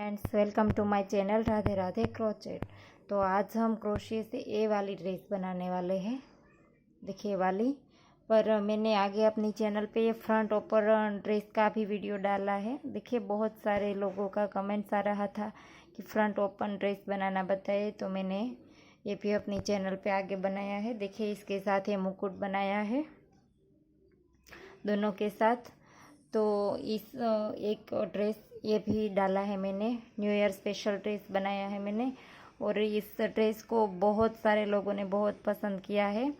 Friends, welcome to my channel Radhe Radhe crochet. तो आज हम क्रोशिया से ये वाली ड्रेस बनाने वाले हैं। देखिए वाली पर मैंने आगे अपनी चैनल पे ये फ्रंट ओपर ड्रेस का भी वीडियो डाला है। देखिए बहुत सारे लोगों का कमेंट्स आ रहा था कि फ्रंट ओपन ड्रेस बनाना बताए, तो मैंने ये भी अपनी चैनल पे आगे बनाया है। देखिए इसके साथ ये मुकुट बनाया है दोनों के साथ। तो इस एक ड्रेस ये भी डाला है मैंने, न्यू ईयर स्पेशल ड्रेस बनाया है मैंने। और इस ड्रेस को बहुत सारे लोगों ने बहुत पसंद किया है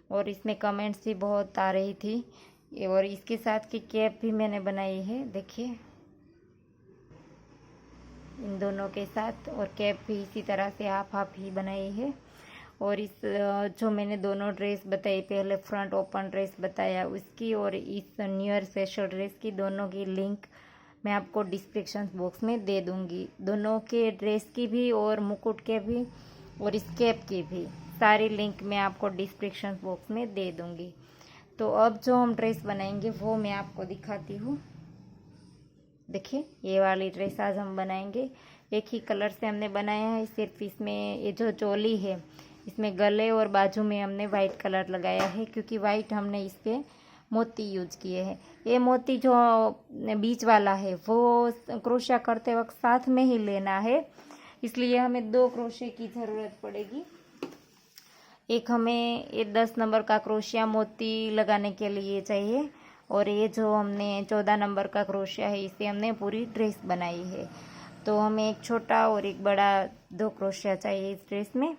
और इसमें कमेंट्स भी बहुत आ रही थी। और इसके साथ की कैप भी मैंने बनाई है, देखिए इन दोनों के साथ। और कैप भी इसी तरह से हाफ हाफ ही बनाई है। और इस जो मैंने दोनों ड्रेस बताई, पहले फ्रंट ओपन ड्रेस बताया उसकी और इस न्यू ईयर स्पेशल ड्रेस की, दोनों की लिंक मैं आपको डिस्क्रिप्शन बॉक्स में दे दूंगी। दोनों के ड्रेस की भी और मुकुट के भी और इस कैप की भी सारी लिंक मैं आपको डिस्क्रिप्शन बॉक्स में दे दूंगी। तो अब जो हम ड्रेस बनाएंगे वो मैं आपको दिखाती हूँ। देखिए ये वाली ड्रेस आज हम बनाएंगे। एक ही कलर से हमने बनाया है, सिर्फ इसमें ये जो चोली है इसमें गले और बाजू में हमने वाइट कलर लगाया है, क्योंकि वाइट हमने इस पर मोती यूज किए हैं। ये मोती जो बीच वाला है वो क्रोशिया करते वक्त साथ में ही लेना है, इसलिए हमें 2 क्रोशिया की ज़रूरत पड़ेगी। एक हमें ये 10 नंबर का क्रोशिया मोती लगाने के लिए चाहिए और ये जो हमने 14 नंबर का क्रोशिया है इसे हमने पूरी ड्रेस बनाई है। तो हमें एक छोटा और एक बड़ा 2 क्रोशिया चाहिए इस ड्रेस में।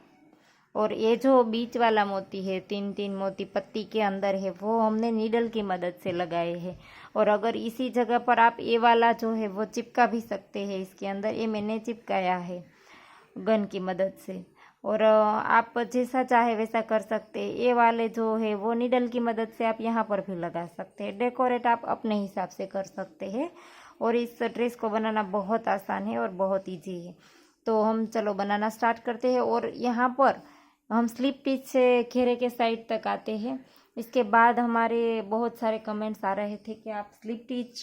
और ये जो बीच वाला मोती है, 3 मोती पत्ती के अंदर है, वो हमने नीडल की मदद से लगाए हैं। और अगर इसी जगह पर आप ये वाला जो है वो चिपका भी सकते हैं इसके अंदर, ये मैंने चिपकाया है गन की मदद से। और आप जैसा चाहे वैसा कर सकते हैं। ये वाले जो है वो नीडल की मदद से आप यहाँ पर भी लगा सकते हैं। डेकोरेट आप अपने हिसाब से कर सकते हैं। और इस ड्रेस को बनाना बहुत आसान है और बहुत ईजी है। तो हम चलो बनाना स्टार्ट करते हैं। और यहाँ पर हम स्लिप स्टिच से घेरे के साइड तक आते हैं। इसके बाद हमारे बहुत सारे कमेंट्स आ रहे थे कि आप स्लिप स्टिच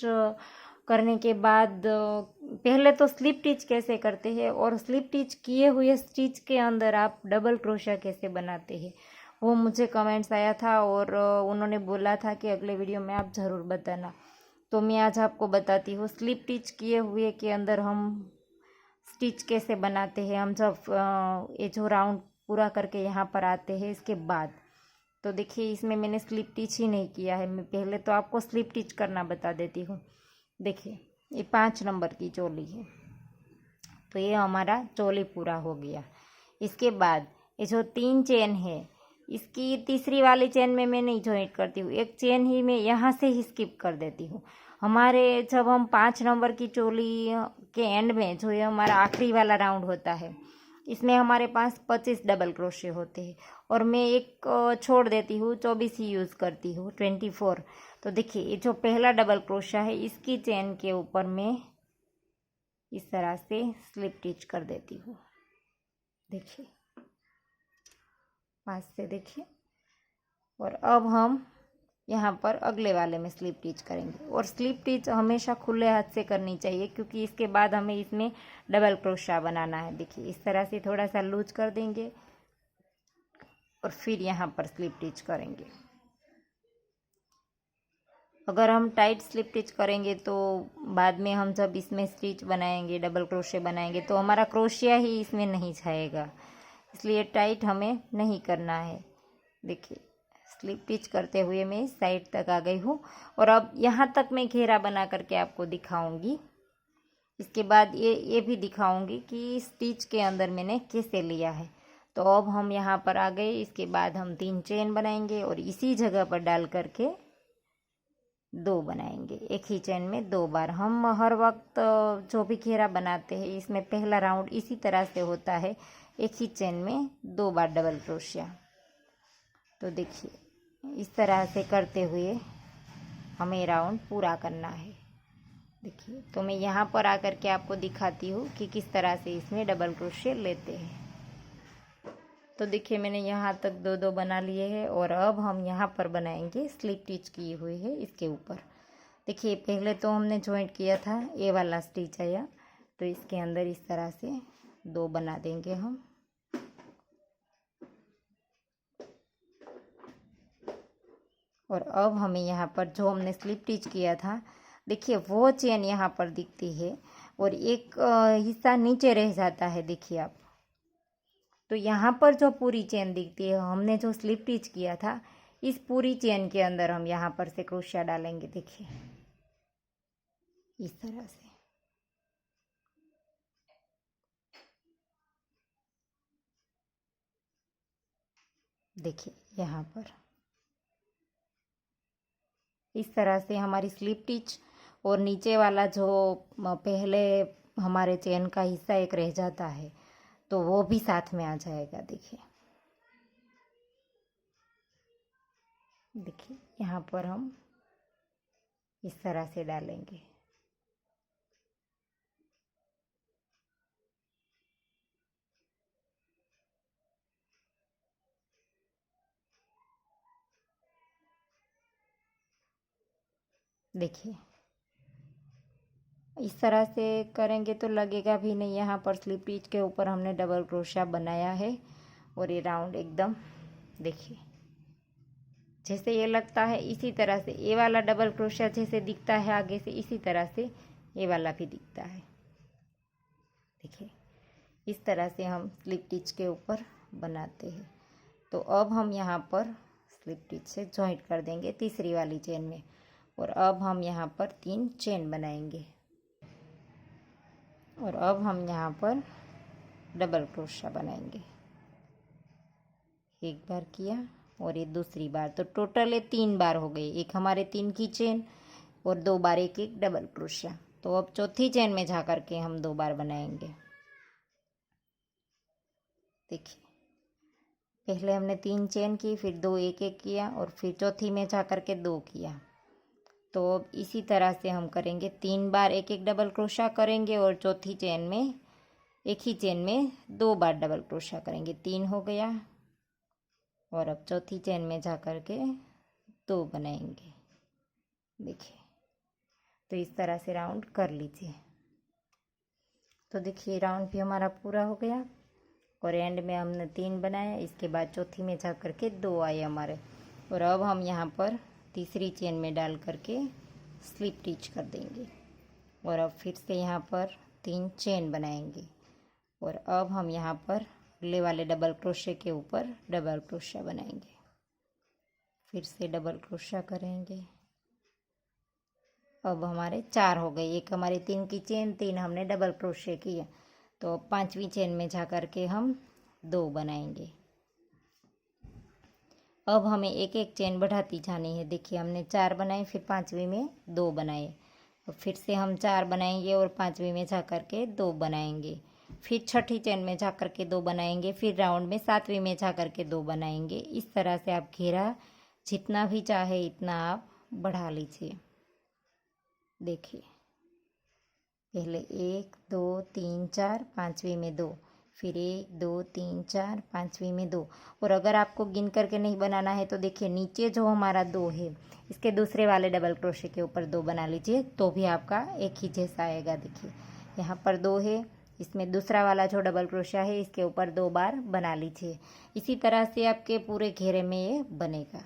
करने के बाद पहले तो स्लिप स्टिच कैसे करते हैं और स्लिप स्टिच किए हुए स्टिच के अंदर आप डबल क्रोशिया कैसे बनाते हैं, वो मुझे कमेंट्स आया था और उन्होंने बोला था कि अगले वीडियो में आप ज़रूर बताना। तो मैं आज आपको बताती हूँ स्लिप स्टिच किए हुए के अंदर हम स्टिच कैसे बनाते हैं। हम जब ये जो राउंड पूरा करके यहाँ पर आते हैं इसके बाद, तो देखिए इसमें मैंने स्लिप स्टिच ही नहीं किया है। मैं पहले तो आपको स्लिप स्टिच करना बता देती हूँ। देखिए ये 5 नंबर की चोली है, तो ये हमारा चोली पूरा हो गया। इसके बाद ये जो 3 चेन है, इसकी तीसरी वाली चेन में मैं नहीं जॉइंट करती हूँ, एक चेन ही मैं यहाँ से ही स्किप कर देती हूँ। हमारे जब हम 5 नंबर की चोली के एंड में जो ये हमारा आखिरी वाला राउंड होता है, इसमें हमारे पास 25 डबल क्रोशे होते हैं और मैं एक छोड़ देती हूँ, 24 ही यूज़ करती हूँ, 24। तो देखिए ये जो पहला डबल क्रोशा है इसकी चेन के ऊपर मैं इस तरह से स्लिप स्टिच कर देती हूँ। देखिए पास से देखिए। और अब हम यहाँ पर अगले वाले में स्लिप स्टिच करेंगे। और स्लिप स्टिच हमेशा खुले हाथ से करनी चाहिए, क्योंकि इसके बाद हमें इसमें डबल क्रोशा बनाना है। देखिए इस तरह से थोड़ा सा लूज कर देंगे और फिर यहाँ पर स्लिप स्टिच करेंगे। अगर हम टाइट स्लिप स्टिच करेंगे तो बाद में हम जब इसमें स्टिच बनाएंगे, डबल क्रोशे बनाएंगे, तो हमारा क्रोशिया ही इसमें नहीं जाएगा, इसलिए टाइट हमें नहीं करना है। देखिए स्लिप स्टिच करते हुए मैं साइड तक आ गई हूँ और अब यहाँ तक मैं घेरा बना करके आपको दिखाऊंगी। इसके बाद ये भी दिखाऊंगी कि स्टिच के अंदर मैंने कैसे लिया है। तो अब हम यहाँ पर आ गए। इसके बाद हम 3 चेन बनाएंगे और इसी जगह पर डाल करके 2 बनाएंगे। एक ही चेन में 2 बार। हम हर वक्त जो भी घेरा बनाते हैं इसमें पहला राउंड इसी तरह से होता है, एक ही चेन में 2 बार डबल क्रोशिया। तो देखिए इस तरह से करते हुए हमें राउंड पूरा करना है। देखिए तो मैं यहाँ पर आकर के आपको दिखाती हूँ कि किस तरह से इसमें डबल क्रोशिया लेते हैं। तो देखिए मैंने यहाँ तक 2 बना लिए हैं और अब हम यहाँ पर बनाएंगे स्लिप स्टिच की हुई है इसके ऊपर। देखिए पहले तो हमने जॉइंट किया था, ये वाला स्टिच आया, तो इसके अंदर इस तरह से 2 बना देंगे हम। और अब हमें यहाँ पर जो हमने स्लिप स्टिच किया था, देखिए वो चेन यहाँ पर दिखती है और एक हिस्सा नीचे रह जाता है, देखिए आप। तो यहाँ पर जो पूरी चेन दिखती है, हमने जो स्लिप स्टिच किया था, इस पूरी चेन के अंदर हम यहाँ पर से क्रोशिया डालेंगे, देखिए इस तरह से। देखिए यहाँ पर इस तरह से हमारी स्लिप स्टिच और नीचे वाला जो पहले हमारे चेन का हिस्सा एक रह जाता है, तो वो भी साथ में आ जाएगा। देखिए देखिए यहाँ पर हम इस तरह से डालेंगे। देखिए इस तरह से करेंगे तो लगेगा भी नहीं। यहाँ पर स्लिप स्टिच के ऊपर हमने डबल क्रोशिया बनाया है और ये राउंड एकदम, देखिए जैसे ये लगता है इसी तरह से ये वाला डबल क्रोशिया जैसे दिखता है आगे से, इसी तरह से ये वाला भी दिखता है। देखिए इस तरह से हम स्लिप स्टिच के ऊपर बनाते हैं। तो अब हम यहाँ पर स्लिप स्टिच से जॉइंट कर देंगे तीसरी वाली चेन में, और अब हम यहाँ पर 3 चेन बनाएंगे। और अब हम यहाँ पर डबल क्रोशिया बनाएंगे। एक बार किया और ये दूसरी बार, तो टोटल ये 3 बार हो गई। एक हमारे 3 की चेन और 2 बार एक एक डबल क्रोशिया। तो अब चौथी चेन में जा कर के हम 2 बार बनाएंगे। देखिए पहले हमने 3 चेन की, फिर 2 एक एक किया और फिर चौथी में जा कर के 2 किया। तो अब इसी तरह से हम करेंगे 3 बार एक एक डबल क्रोशिया करेंगे और चौथी चेन में एक ही चेन में 2 बार डबल क्रोशिया करेंगे। 3 हो गया और अब चौथी चेन में जा कर के 2 बनाएंगे। देखिए तो इस तरह से राउंड कर लीजिए। तो देखिए राउंड भी हमारा पूरा हो गया और एंड में हमने 3 बनाया। इसके बाद चौथी में जा कर के 2 आए हमारे। और अब हम यहाँ पर तीसरी चेन में डाल करके स्लिप स्टिच कर देंगे और अब फिर से यहाँ पर 3 चेन बनाएंगे। और अब हम यहाँ पर अगले वाले डबल क्रोशिया के ऊपर डबल क्रोशिया बनाएंगे। फिर से डबल क्रोशिया करेंगे। अब हमारे 4 हो गए। एक हमारे 3 की चेन, 3 हमने डबल क्रोशिया किया। तो अब 5वीं चेन में जा कर के हम 2 बनाएंगे। अब हमें एक एक चेन बढ़ाती जानी है। देखिए हमने 4 बनाए, फिर 5वीं में 2 बनाए, और फिर से हम 4 बनाएंगे और 5वीं में जा कर के 2 बनाएंगे। फिर छठी चेन में जा कर के 2 बनाएंगे। फिर राउंड में 7वीं में जा कर के 2 बनाएंगे। इस तरह से आप घेरा जितना भी चाहे इतना आप बढ़ा लीजिए। देखिए पहले 1 2 3 4, 5वीं में 2, फिर 1 2 3 4, 5वीं में 2। और अगर आपको गिन करके नहीं बनाना है तो देखिए नीचे जो हमारा 2 है, इसके दूसरे वाले डबल क्रोशिया के ऊपर 2 बना लीजिए, तो भी आपका एक ही जैसा आएगा। देखिए यहाँ पर 2 है, इसमें दूसरा वाला जो डबल क्रोशिया है इसके ऊपर 2 बार बना लीजिए। इसी तरह से आपके पूरे घेरे में ये बनेगा।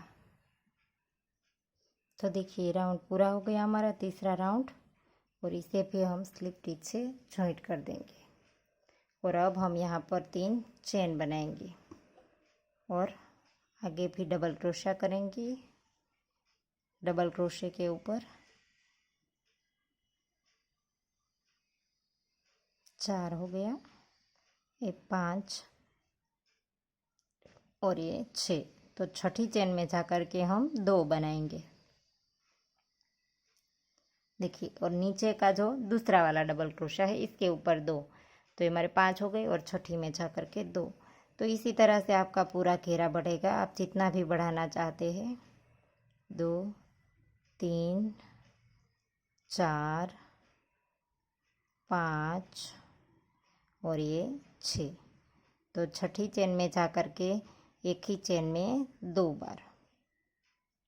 तो देखिए राउंड पूरा हो गया हमारा, तीसरा राउंड, और इसे भी हम स्लिप स्टिच से जॉइंट कर देंगे। और अब हम यहाँ पर 3 चेन बनाएंगे और आगे भी डबल क्रोशिया करेंगे। डबल क्रोशिया के ऊपर 4 हो गया, ये 5 और ये 6। तो छठी चेन में जा कर के हम 2 बनाएंगे। देखिए और नीचे का जो दूसरा वाला डबल क्रोशिया है इसके ऊपर 2, तो ये हमारे 5 हो गए और छठी में जा कर के 2। तो इसी तरह से आपका पूरा घेरा बढ़ेगा, आप जितना भी बढ़ाना चाहते हैं। 2 3 4 5 और ये 6। तो छठी चेन में जा कर के एक ही चेन में 2 बार।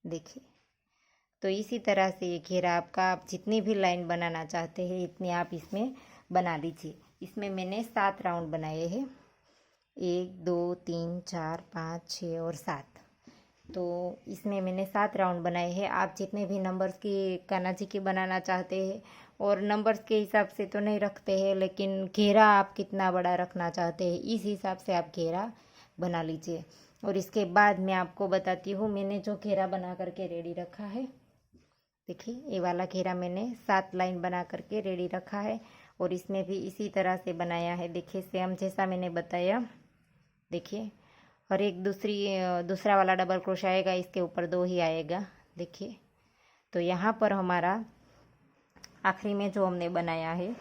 देखिए तो इसी तरह से ये घेरा आपका, आप जितनी भी लाइन बनाना चाहते हैं इतनी आप इसमें बना लीजिए। इसमें मैंने 7 राउंड बनाए हैं, 1 2 3 4 5 6 और 7। तो इसमें मैंने 7 राउंड बनाए हैं। आप जितने भी नंबर्स की कान्हा जी की बनाना चाहते हैं, और नंबर्स के हिसाब से तो नहीं रखते हैं, लेकिन घेरा आप कितना बड़ा रखना चाहते हैं इस हिसाब से आप घेरा बना लीजिए। और इसके बाद मैं आपको बताती हूँ मैंने जो घेरा बना करके रेडी रखा है। देखिए ये वाला घेरा मैंने 7 लाइन बना करके रेडी रखा है, और इसमें भी इसी तरह से बनाया है। देखिए सेम जैसा मैंने बताया। देखिए और एक दूसरा वाला डबल क्रोशा आएगा, इसके ऊपर 2 ही आएगा। देखिए तो यहाँ पर हमारा आखिरी में जो हमने बनाया है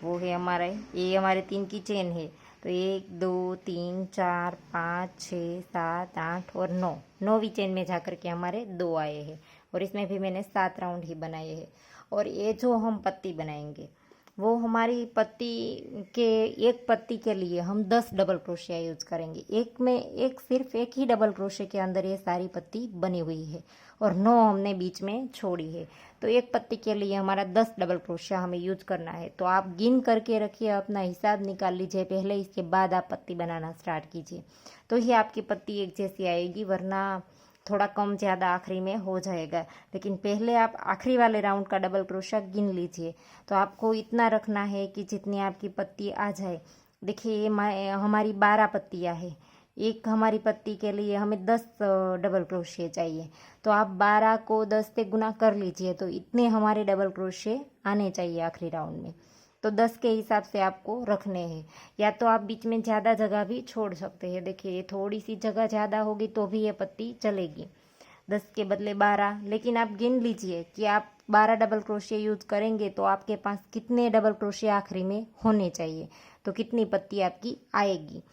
वो है हमारा, ये हमारे 3 की चेन है। तो 1 2 3 4 5 6 7 8 और 9, 9वीं चेन में जाकर के हमारे 2 आए हैं, और इसमें भी मैंने 7 राउंड ही बनाए हैं। और ये जो हम पत्ती बनाएंगे वो हमारी पत्ती के, एक पत्ती के लिए हम 10 डबल क्रोशिया यूज करेंगे। सिर्फ एक ही डबल क्रोशे के अंदर ये सारी पत्ती बनी हुई है, और 9 हमने बीच में छोड़ी है। तो एक पत्ती के लिए हमारा 10 डबल क्रोशिया हमें यूज करना है। तो आप गिन करके रखिए, अपना हिसाब निकाल लीजिए पहले, इसके बाद आप पत्ती बनाना स्टार्ट कीजिए, तो ही आपकी पत्ती एक जैसी आएगी, वरना थोड़ा कम ज़्यादा आखिरी में हो जाएगा। लेकिन पहले आप आखिरी वाले राउंड का डबल क्रोशा गिन लीजिए। तो आपको इतना रखना है कि जितनी आपकी पत्ती आ जाए। देखिए ये हमारी 12 पत्तियाँ हैं, एक हमारी पत्ती के लिए हमें 10 डबल क्रोशे चाहिए। तो आप 12 को 10 से गुना कर लीजिए, तो इतने हमारे डबल क्रोशे आने चाहिए आखिरी राउंड में। तो 10 के हिसाब से आपको रखने हैं, या तो आप बीच में ज़्यादा जगह भी छोड़ सकते हैं। देखिए ये थोड़ी सी जगह ज़्यादा होगी तो भी ये पत्ती चलेगी, 10 के बदले 12। लेकिन आप गिन लीजिए कि आप 12 डबल क्रोशे यूज करेंगे तो आपके पास कितने डबल क्रोशे आखिरी में होने चाहिए, तो कितनी पत्ती आपकी आएगी।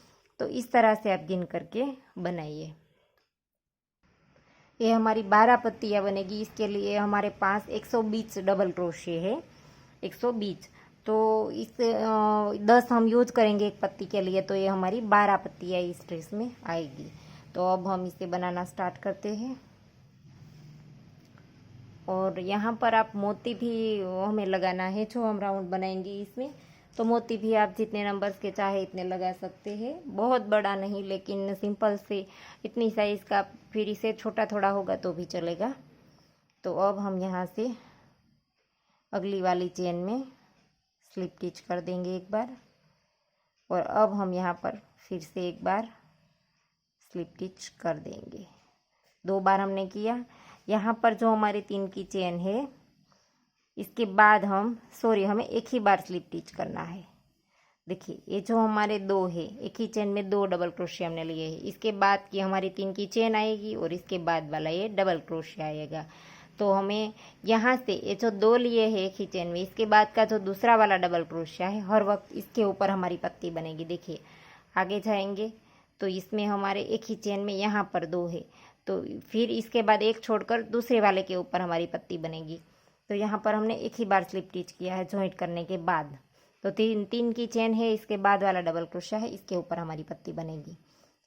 तो इस तरह से आप गिन करके बनाइए। ये हमारी 12 पत्तियाँ बनेगी, इसके लिए हमारे पास 120 डबल क्रोशे है, 120। तो इस 10 हम यूज करेंगे एक पत्ती के लिए, तो ये हमारी 12 पत्तियाँ इस ड्रेस में आएगी। तो अब हम इसे बनाना स्टार्ट करते हैं। और यहाँ पर आप मोती भी हमें लगाना है, जो हम राउंड बनाएंगे इसमें। तो मोती भी आप जितने नंबर्स के चाहे इतने लगा सकते हैं, बहुत बड़ा नहीं, लेकिन सिंपल से इतनी साइज़ का, फिर इसे छोटा थोड़ा होगा तो भी चलेगा। तो अब हम यहाँ से अगली वाली चेन में स्लिप स्टिच कर देंगे एक बार, और अब हम यहाँ पर फिर से एक बार स्लिप स्टिच कर देंगे। 2 बार हमने किया। यहाँ पर जो हमारी 3 की चेन है, इसके बाद हमें एक ही बार स्लिप स्टिच करना है। देखिए ये जो हमारे 2 है, एक ही चेन में 2 डबल क्रोशिया हमने लिए हैं। इसके बाद की हमारी 3 की चेन आएगी, और इसके बाद वाला ये डबल क्रोशिया आएगा। तो हमें यहाँ से ये जो 2 लिए हैं एक ही चेन में, इसके बाद का जो दूसरा वाला डबल क्रोशिया है, हर वक्त इसके ऊपर हमारी पत्ती बनेगी। देखिए आगे जाएंगे तो इसमें हमारे एक ही चेन में यहाँ पर 2 है, तो फिर इसके बाद एक छोड़कर दूसरे वाले के ऊपर हमारी पत्ती बनेगी। तो यहाँ पर हमने एक ही बार स्लिप स्टिच किया है जॉइंट करने के बाद। तो 3 की चेन है, इसके बाद वाला डबल क्रोशिया है, इसके ऊपर हमारी पत्ती बनेगी।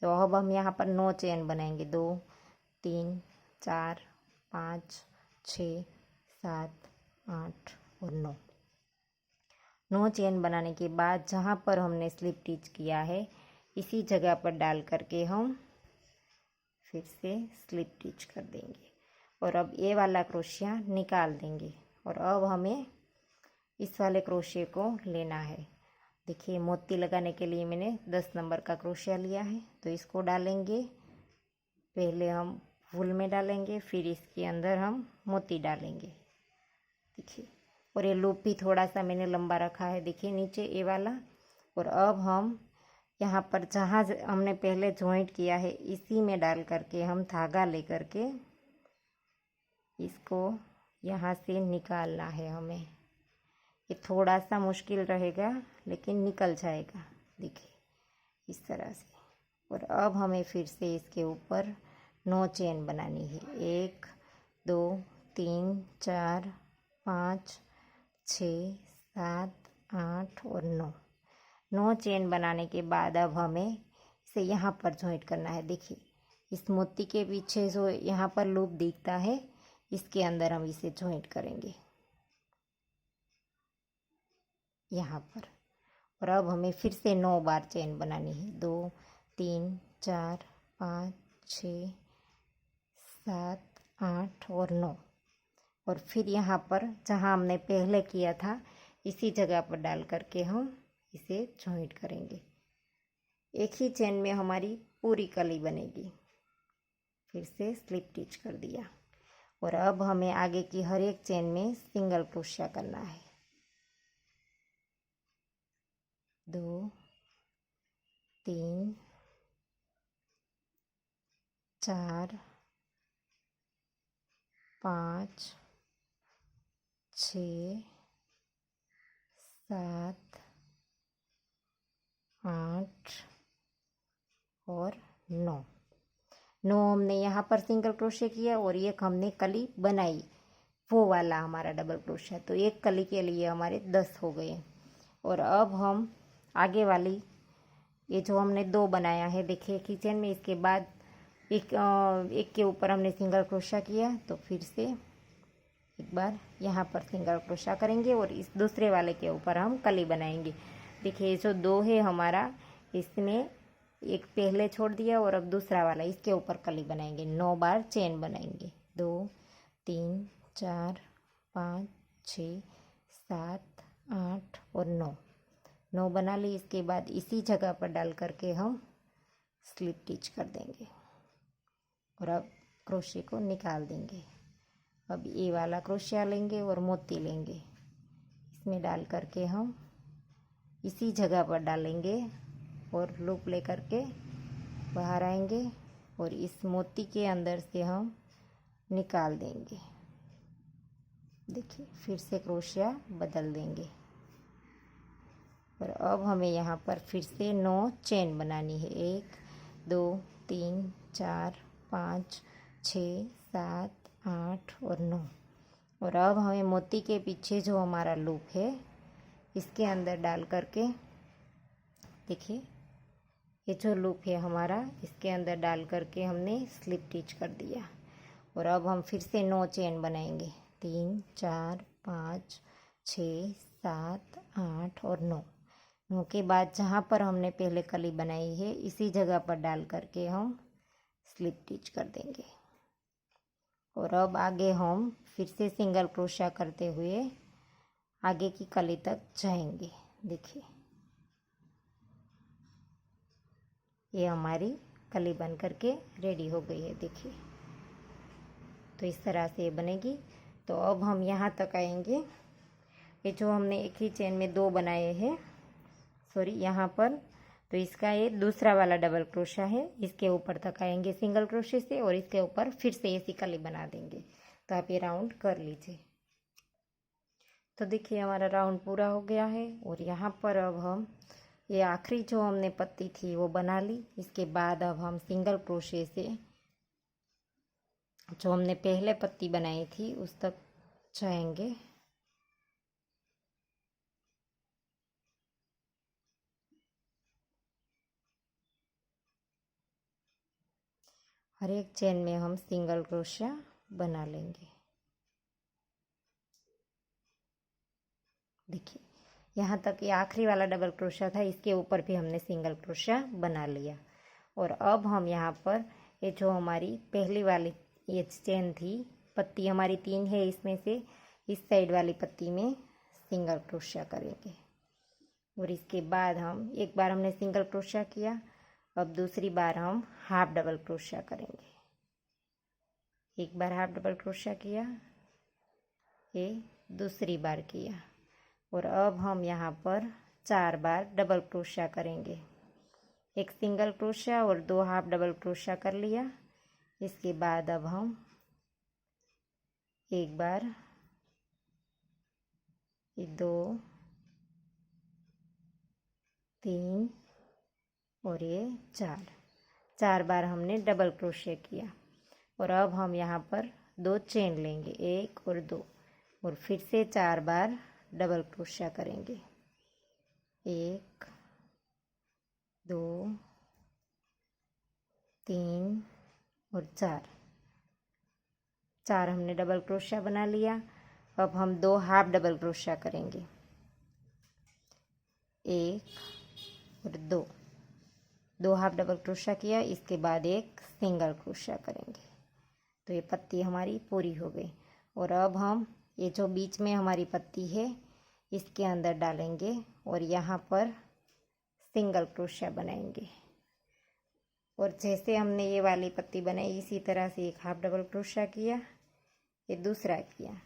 तो अब हम यहाँ पर 9 चेन बनाएंगे, 2 3 4 5 6 7 8 और 9 चेन बनाने के बाद जहाँ पर हमने स्लिप स्टिच किया है, इसी जगह पर डाल करके हम फिर से स्लिप स्टिच कर देंगे, और अब ये वाला क्रोशिया निकाल देंगे। और अब हमें इस वाले क्रोशिया को लेना है। देखिए मोती लगाने के लिए मैंने 10 नंबर का क्रोशिया लिया है, तो इसको डालेंगे। पहले हम फूल में डालेंगे, फिर इसके अंदर हम मोती डालेंगे। देखिए, और ये लूप भी थोड़ा सा मैंने लंबा रखा है, देखिए नीचे ये वाला। और अब हम यहाँ पर जहाँ हमने पहले जॉइंट किया है, इसी में डाल करके हम धागा ले करके इसको यहाँ से निकालना है हमें। ये थोड़ा सा मुश्किल रहेगा, लेकिन निकल जाएगा। देखिए इस तरह से। और अब हमें फिर से इसके ऊपर 9 चेन बनानी है, 1 2 3 4 5 6 7 8 और 9 चेन बनाने के बाद अब हमें इसे यहाँ पर जॉइंट करना है। देखिए इस मोती के पीछे जो यहाँ पर लूप दिखता है, इसके अंदर हम इसे जॉइंट करेंगे यहाँ पर। और अब हमें फिर से 9 बार चेन बनानी है। 2 3 4 5 6 7 8 और 9। और फिर यहाँ पर जहाँ हमने पहले किया था इसी जगह पर डाल करके हम इसे जॉइंट करेंगे। एक ही चेन में हमारी पूरी कली बनेगी। फिर से स्लिप स्टिच कर दिया। और अब हमें आगे की हर एक चेन में सिंगल क्रोशिया करना है। 2 3 4 5 6 7 8 और 9। हमने यहाँ पर सिंगल क्रोशिया किया और एक हमने कली बनाई, वो वाला हमारा डबल क्रोशिया। तो एक कली के लिए हमारे 10 हो गए। और अब हम आगे वाली ये जो हमने 2 बनाया है, देखिए किचन में, इसके बाद एक के ऊपर हमने सिंगल क्रोशिया किया, तो फिर से एक बार यहाँ पर सिंगल क्रोशिया करेंगे और इस दूसरे वाले के ऊपर हम कली बनाएंगे। देखिए जो 2 है हमारा, इसमें एक पहले छोड़ दिया और अब दूसरा वाला इसके ऊपर कली बनाएंगे। 9 बार चेन बनाएंगे। 2 3 4 5 6 7 8 और 9 बना ली। इसके बाद इसी जगह पर डाल करके हम स्लिप स्टिच कर देंगे और अब क्रोशे को निकाल देंगे। अब ये वाला क्रोशिया लेंगे और मोती लेंगे, इसमें डाल करके हम इसी जगह पर डालेंगे और लूप ले करके बाहर आएंगे और इस मोती के अंदर से हम निकाल देंगे। देखिए फिर से क्रोशिया बदल देंगे। और अब हमें यहाँ पर फिर से 9 चेन बनानी है। 1 2 3 4 5 6 7 8 और 9। और अब हमें मोती के पीछे जो हमारा लूप है इसके अंदर डाल करके, देखिए ये जो लूप है हमारा, इसके अंदर डाल करके हमने स्लिप स्टिच कर दिया। और अब हम फिर से 9 चेन बनाएंगे। 3 4 5 6 7 8 और 9 के बाद जहाँ पर हमने पहले कली बनाई है इसी जगह पर डाल करके हम स्लिप स्टिच कर देंगे। और अब आगे हम फिर से सिंगल क्रोशिया करते हुए आगे की कली तक जाएंगे। देखिए ये हमारी कली बन करके रेडी हो गई है। देखिए तो इस तरह से ये बनेगी। तो अब हम यहाँ तक आएंगे। ये जो हमने एक ही चेन में 2 बनाए हैं, सॉरी यहाँ पर, तो इसका ये दूसरा वाला डबल क्रोशिया है। इसके ऊपर तक आएंगे सिंगल क्रोशिया से और इसके ऊपर फिर से ऐसी कली बना देंगे। तो आप ये राउंड कर लीजिए। तो देखिए हमारा राउंड पूरा हो गया है। और यहाँ पर अब हम ये आखिरी जो हमने पत्ती थी वो बना ली। इसके बाद अब हम सिंगल क्रोशिया से जो हमने पहले पत्ती बनाई थी उस तक जाएंगे। हर एक चेन में हम सिंगल क्रोशिया बना लेंगे। देखिए यहाँ तक ये आखिरी वाला डबल क्रोशिया था, इसके ऊपर भी हमने सिंगल क्रोशिया बना लिया। और अब हम यहाँ पर ये जो हमारी पहली वाली ये चेन थी, पत्ती हमारी 3 है, इसमें से इस साइड वाली पत्ती में सिंगल क्रोशिया करेंगे। और इसके बाद हम एक बार हमने सिंगल क्रोशिया किया, अब दूसरी बार हम हाफ डबल क्रोशिया करेंगे। एक बार हाफ डबल क्रोशिया किया, ये दूसरी बार किया। और अब हम यहाँ पर 4 बार डबल क्रोशिया करेंगे। एक सिंगल क्रोशिया और 2 हाफ डबल क्रोशिया कर लिया। इसके बाद अब हम एक बार, 2 3 और ये 4 बार हमने डबल क्रोशिया किया। और अब हम यहाँ पर 2 चेन लेंगे, 1 और 2, और फिर से 4 बार डबल क्रोशिया करेंगे। 1 2 3 और 4 हमने डबल क्रोशिया बना लिया। अब हम 2 हाफ डबल क्रोशिया करेंगे। एक और दो हाफ डबल क्रोशिया किया, इसके बाद एक सिंगल क्रोशिया करेंगे। तो ये पत्ती हमारी पूरी हो गई। और अब हम ये जो बीच में हमारी पत्ती है इसके अंदर डालेंगे और यहाँ पर सिंगल क्रोशिया बनाएंगे। और जैसे हमने ये वाली पत्ती बनाई इसी तरह से एक हाफ डबल क्रोशिया किया, ये दूसरा किया,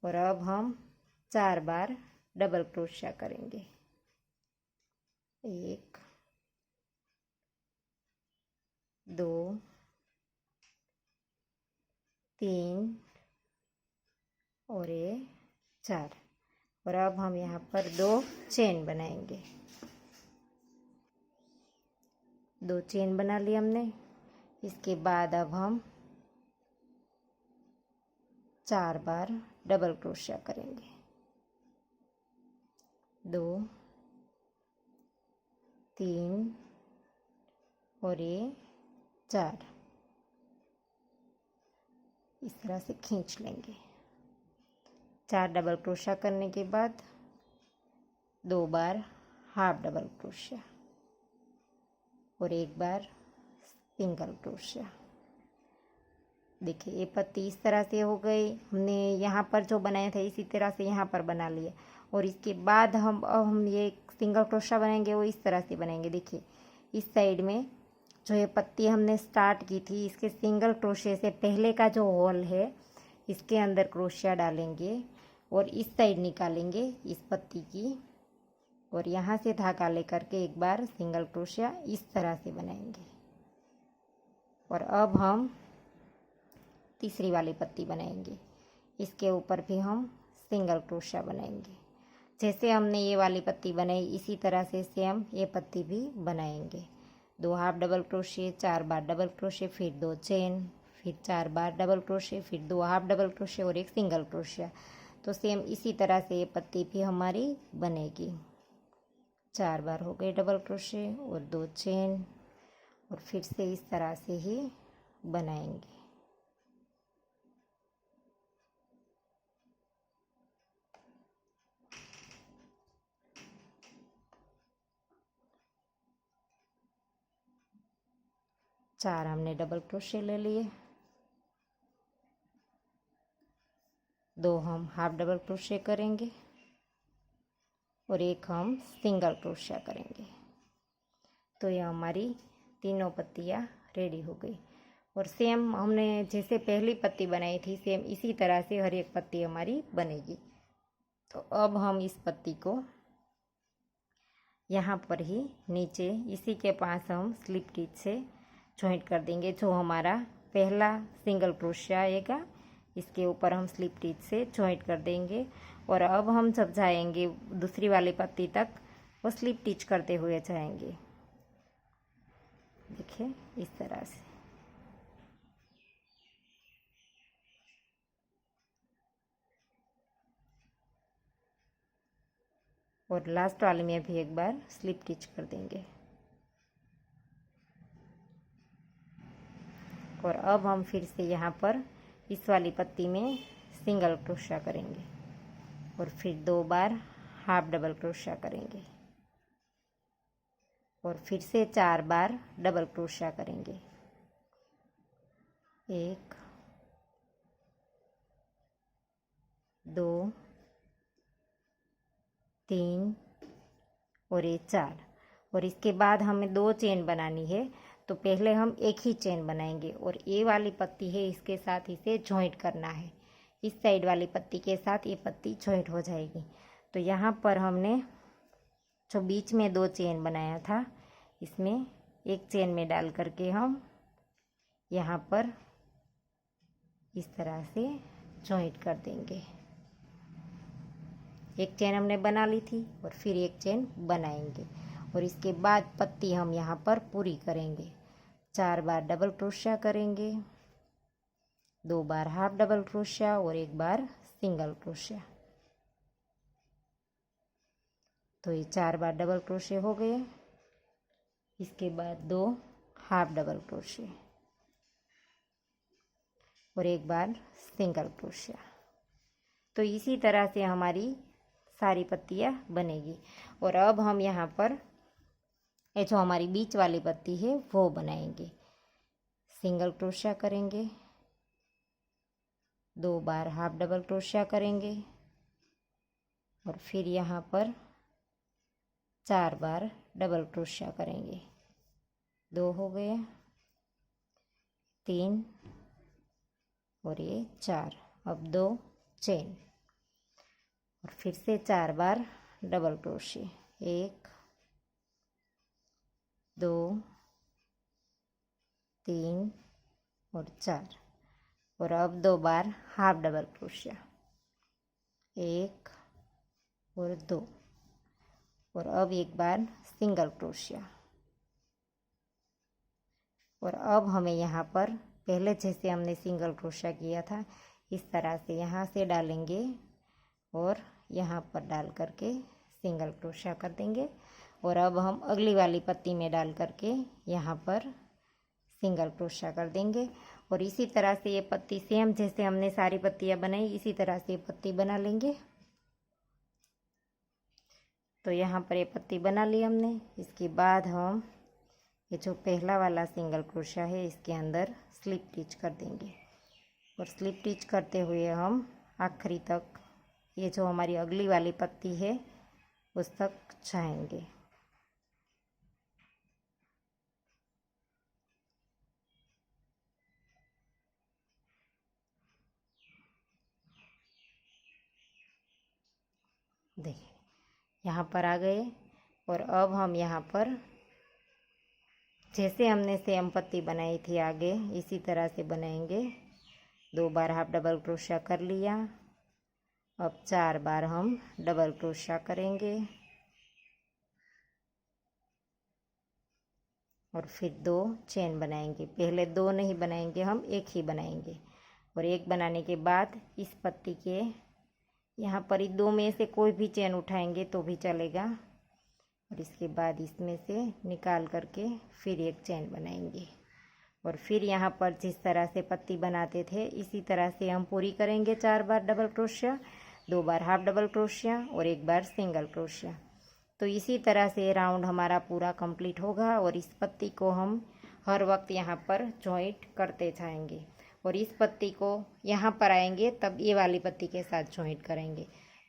और अब हम 4 बार डबल क्रोशिया करेंगे। 1 2 3 और ये 4। और अब हम यहाँ पर 2 चेन बनाएंगे। 2 चेन बना ली हमने। इसके बाद अब हम 4 बार डबल क्रोशिया करेंगे। 2 3 और ये 4। इस तरह से खींच लेंगे। 4 डबल क्रोशिया करने के बाद 2 बार हाफ डबल क्रोशिया और 1 बार सिंगल क्रोशिया। देखिए ये पत्ती इस तरह से हो गई। हमने यहाँ पर जो बनाया था इसी तरह से यहाँ पर बना लिया। और इसके बाद अब हम ये सिंगल क्रोशिया बनाएंगे, वो इस तरह से बनाएंगे। देखिए इस साइड में जो ये पत्ती हमने स्टार्ट की थी इसके सिंगल क्रोशिया से पहले का जो होल है इसके अंदर क्रोशिया डालेंगे और इस साइड निकालेंगे इस पत्ती की, और यहाँ से धागा लेकर के एक बार सिंगल क्रोशिया इस तरह से बनाएंगे। और अब हम तीसरी वाली पत्ती बनाएंगे। इसके ऊपर भी हम सिंगल क्रोशिया बनाएंगे। जैसे हमने ये वाली पत्ती बनाई इसी तरह से सेम ये पत्ती भी बनाएंगे। 2 हाफ डबल क्रोशिया, 4 बार डबल क्रोशिया, फिर 2 चेन, फिर 4 बार डबल क्रोशिया, फिर 2 हाफ डबल क्रोशिया और एक सिंगल क्रोशिया। तो सेम इसी तरह से ये पत्ती भी हमारी बनेगी। 4 बार हो गए डबल क्रोशिया और 2 चेन, और फिर से इस तरह से ही बनाएंगे। चार हमने डबल क्रोशिया ले लिए, 2 हम हाफ डबल क्रोशिया करेंगे और 1 हम सिंगल क्रोशिया करेंगे। तो ये हमारी तीनों पत्तियाँ रेडी हो गई। और सेम हमने जैसे पहली पत्ती बनाई थी सेम इसी तरह से हर एक पत्ती हमारी बनेगी। तो अब हम इस पत्ती को यहाँ पर ही नीचे इसी के पास हम स्लिप स्टिच से जॉइंट कर देंगे। जो हमारा पहला सिंगल क्रोशिया आएगा इसके ऊपर हम स्लिप स्टिच से जॉइंट कर देंगे। और अब हम जब जाएंगे दूसरी वाली पत्ती तक वो स्लिप स्टिच करते हुए जाएंगे। देखिए इस तरह से। और लास्ट वाले में भी एक बार स्लिप स्टिच कर देंगे। और अब हम फिर से यहाँ पर इस वाली पत्ती में सिंगल क्रोशिया करेंगे और फिर 2 बार हाफ डबल क्रोशिया करेंगे और फिर से 4 बार डबल क्रोशिया करेंगे। 1 2 3 और ये 4। और इसके बाद हमें 2 चेन बनानी है। तो पहले हम एक ही चेन बनाएंगे और ये वाली पत्ती है इसके साथ इसे जॉइंट करना है। इस साइड वाली पत्ती के साथ ये पत्ती जॉइंट हो जाएगी। तो यहाँ पर हमने जो बीच में 2 चेन बनाया था इसमें एक चेन में डाल करके हम यहाँ पर इस तरह से जॉइंट कर देंगे। एक चेन हमने बना ली थी और फिर एक चेन बनाएंगे और इसके बाद पत्ती हम यहाँ पर पूरी करेंगे। 4 बार डबल क्रोशिया करेंगे, 2 बार हाफ डबल क्रोशिया और 1 बार सिंगल क्रोशिया। तो ये 4 बार डबल क्रोशिया हो गए। इसके बाद 2 हाफ डबल क्रोशिया और 1 बार सिंगल क्रोशिया। तो इसी तरह से हमारी सारी पत्तियाँ बनेगी। और अब हम यहाँ पर ये जो हमारी बीच वाली पत्ती है वो बनाएंगे। सिंगल क्रोशिया करेंगे, 2 बार हाफ डबल क्रोशिया करेंगे और फिर यहाँ पर 4 बार डबल क्रोशिया करेंगे। 2 हो गए, 3 और ये 4। अब 2 चेन और फिर से 4 बार डबल क्रोशिया, 1 2 3 और 4। और अब 2 बार हाफ डबल क्रोशिया, 1 और 2। और अब 1 बार सिंगल क्रोशिया। और अब हमें यहाँ पर पहले जैसे हमने सिंगल क्रोशिया किया था इस तरह से यहाँ से डालेंगे और यहाँ पर डाल करके सिंगल क्रोशिया कर देंगे। और अब हम अगली वाली पत्ती में डाल करके यहाँ पर सिंगल क्रोशिया कर देंगे। और इसी तरह से ये पत्ती सेम जैसे हमने सारी पत्तियाँ बनाई इसी तरह से ये पत्ती बना लेंगे। तो यहाँ पर ये पत्ती बना ली हमने। इसके बाद हम ये जो पहला वाला सिंगल क्रोशिया है इसके अंदर स्लिप स्टिच कर देंगे और स्लिप स्टिच करते हुए हम आखिरी तक ये जो हमारी अगली वाली पत्ती है उस तक जाएंगे। देखिए यहाँ पर आ गए। और अब हम यहाँ पर जैसे हमने सेम पत्ती बनाई थी आगे इसी तरह से बनाएंगे। 2 बार हाफ डबल क्रोशिया कर लिया। अब 4 बार हम डबल क्रोशिया करेंगे और फिर 2 चेन बनाएंगे। पहले 2 नहीं बनाएंगे, हम 1 ही बनाएंगे। और 1 बनाने के बाद इस पत्ती के यहाँ पर 2 में से कोई भी चेन उठाएंगे तो भी चलेगा। और इसके बाद इसमें से निकाल करके फिर 1 चेन बनाएंगे। और फिर यहाँ पर जिस तरह से पत्ती बनाते थे इसी तरह से हम पूरी करेंगे। 4 बार डबल क्रोशिया, 2 बार हाफ डबल क्रोशिया और 1 बार सिंगल क्रोशिया। तो इसी तरह से राउंड हमारा पूरा कंप्लीट होगा। और इस पत्ती को हम हर वक्त यहाँ पर जॉइंट करते जाएंगे। और इस पत्ती को यहाँ पर आएंगे तब ये वाली पत्ती के साथ जॉइंट करेंगे।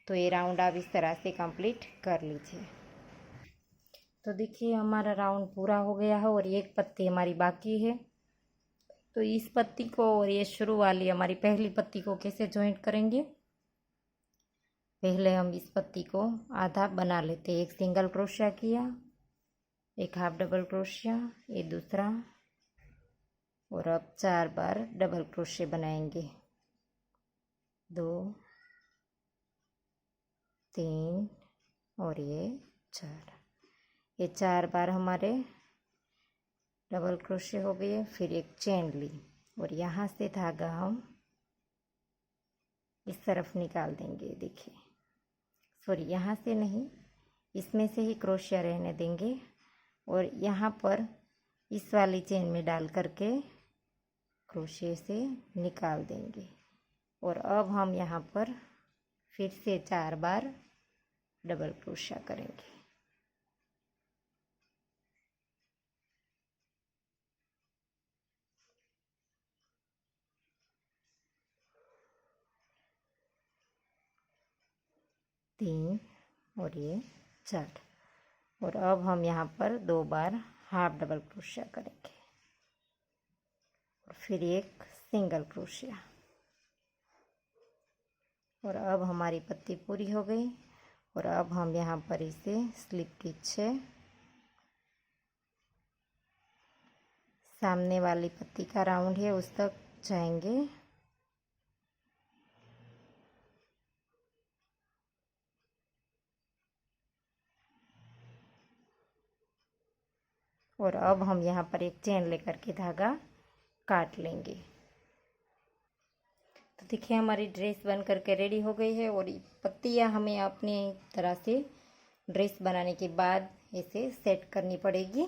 तो ये राउंड आप इस तरह से कंप्लीट कर लीजिए। तो देखिए हमारा राउंड पूरा हो गया है और 1 पत्ती हमारी बाकी है। तो इस पत्ती को और ये शुरू वाली हमारी पहली पत्ती को कैसे जॉइंट करेंगे, पहले हम इस पत्ती को आधा बना लेते हैं। 1 सिंगल क्रोशिया किया, 1 हाफ डबल क्रोशिया, ये दूसरा। और अब 4 बार डबल क्रोशिया बनाएंगे। 2 3 और ये 4। ये 4 बार हमारे डबल क्रोशिया हो गए। फिर 1 चेन ली और यहाँ से धागा हम इस तरफ निकाल देंगे। देखिए सॉरी, यहाँ से नहीं, इसमें से ही क्रोशिया रहने देंगे। और यहाँ पर इस वाली चेन में डाल करके क्रोशिया से निकाल देंगे। और अब हम यहाँ पर फिर से 4 बार डबल क्रोशिया करेंगे। तीन और ये 4। और अब हम यहाँ पर 2 बार हाफ डबल क्रोशिया करेंगे और फिर 1 सिंगल क्रोशिया। और अब हमारी पत्ती पूरी हो गई। और अब हम यहाँ पर इसे स्लिप स्टिच से सामने वाली पत्ती का राउंड है उस तक जाएंगे। और अब हम यहाँ पर 1 चेन लेकर के धागा काट लेंगे। तो देखिए हमारी ड्रेस बन करके रेडी हो गई है। और पत्तियाँ हमें अपनी तरह से ड्रेस बनाने के बाद इसे सेट करनी पड़ेगी।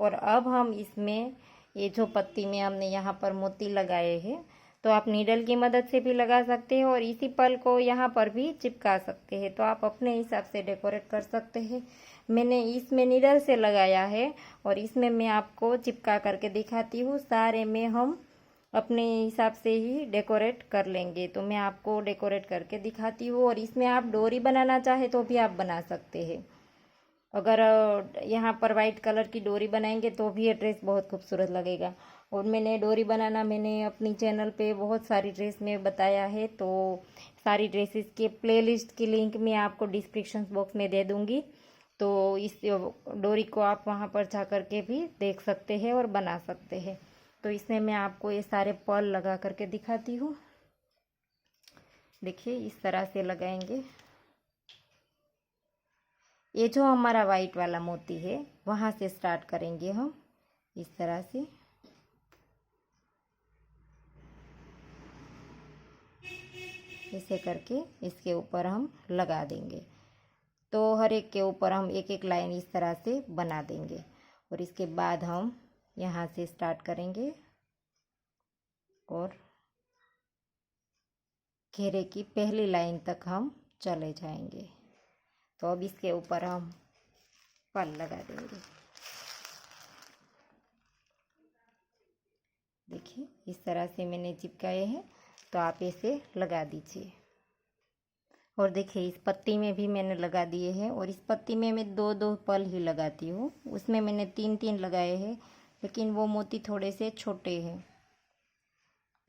और अब हम इसमें ये जो पत्ती में हमने यहाँ पर मोती लगाए हैं तो आप नीडल की मदद से भी लगा सकते हैं और इसी पल को यहाँ पर भी चिपका सकते हैं। तो आप अपने हिसाब से डेकोरेट कर सकते हैं। मैंने इसमें नीडल से लगाया है और इसमें मैं आपको चिपका करके दिखाती हूँ। सारे में हम अपने हिसाब से ही डेकोरेट कर लेंगे। तो मैं आपको डेकोरेट करके दिखाती हूँ। और इसमें आप डोरी बनाना चाहे तो भी आप बना सकते हैं। अगर यहाँ पर वाइट कलर की डोरी बनाएंगे तो भी ये ड्रेस बहुत खूबसूरत लगेगा। और मैंने डोरी बनाना मैंने अपनी चैनल पे बहुत सारी ड्रेस में बताया है। तो सारी ड्रेसेस के प्लेलिस्ट की लिंक मैं आपको डिस्क्रिप्शन बॉक्स में दे दूँगी। तो इस डोरी को आप वहाँ पर जा करके भी देख सकते हैं और बना सकते हैं। तो इसमें मैं आपको ये सारे पर्ल लगा करके दिखाती हूँ। देखिए इस तरह से लगाएंगे। ये जो हमारा वाइट वाला मोती है वहाँ से स्टार्ट करेंगे हम इस तरह से। ऐसे करके इसके ऊपर हम लगा देंगे। तो हर एक के ऊपर हम एक एक लाइन इस तरह से बना देंगे। और इसके बाद हम यहाँ से स्टार्ट करेंगे और घेरे की पहली लाइन तक हम चले जाएंगे। तो अब इसके ऊपर हम पल लगा देंगे। देखिए इस तरह से मैंने चिपकाए हैं। तो आप इसे लगा दीजिए। और देखिए इस पत्ती में भी मैंने लगा दिए हैं। और इस पत्ती में मैं दो दो पल ही लगाती हूँ। उसमें मैंने तीन तीन लगाए हैं, लेकिन वो मोती थोड़े से छोटे हैं।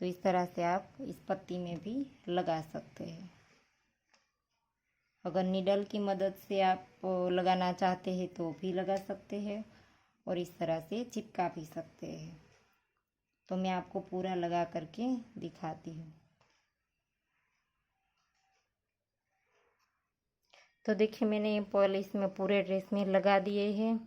तो इस तरह से आप इस पत्ती में भी लगा सकते हैं। अगर नीडल की मदद से आप लगाना चाहते हैं तो भी लगा सकते हैं और इस तरह से चिपका भी सकते हैं। तो मैं आपको पूरा लगा करके दिखाती हूँ। तो देखिए मैंने ये पर्ल इसमें पूरे ड्रेस में लगा दिए हैं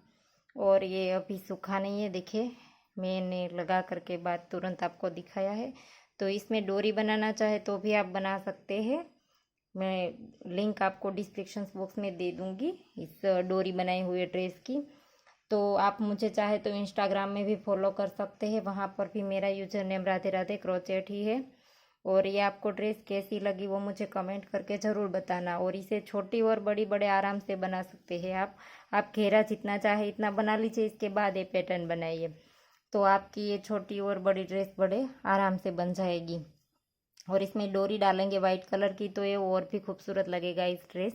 और ये अभी सूखा नहीं है। देखिए मैंने लगा करके बाद तुरंत आपको दिखाया है। तो इसमें डोरी बनाना चाहे तो भी आप बना सकते हैं। मैं लिंक आपको डिस्क्रिप्शन बॉक्स में दे दूँगी इस डोरी बनाई हुई ड्रेस की। तो आप मुझे चाहे तो इंस्टाग्राम में भी फॉलो कर सकते हैं। वहाँ पर भी मेरा user name Radhe Radhe crochet ही है। और ये आपको ड्रेस कैसी लगी वो मुझे कमेंट करके ज़रूर बताना। और इसे छोटी और बड़ी बड़े आराम से बना सकते हैं आप घेरा जितना चाहे इतना बना लीजिए। इसके बाद ये पैटर्न बनाइए तो आपकी ये छोटी और बड़ी ड्रेस बड़े आराम से बन जाएगी। और इसमें डोरी डालेंगे वाइट कलर की तो ये और भी खूबसूरत लगेगा इस ड्रेस।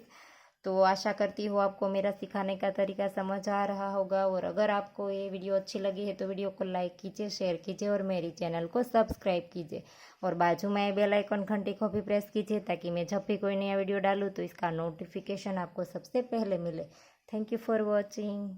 तो आशा करती हूँ आपको मेरा सिखाने का तरीका समझ आ रहा होगा। और अगर आपको ये वीडियो अच्छी लगी है तो वीडियो को लाइक कीजिए, शेयर कीजिए और मेरी चैनल को सब्सक्राइब कीजिए। और बाजू में बेल आइकन घंटी को भी प्रेस कीजिए ताकि मैं जब भी कोई नया वीडियो डालूँ तो इसका नोटिफिकेशन आपको सबसे पहले मिले। Thank you for watching.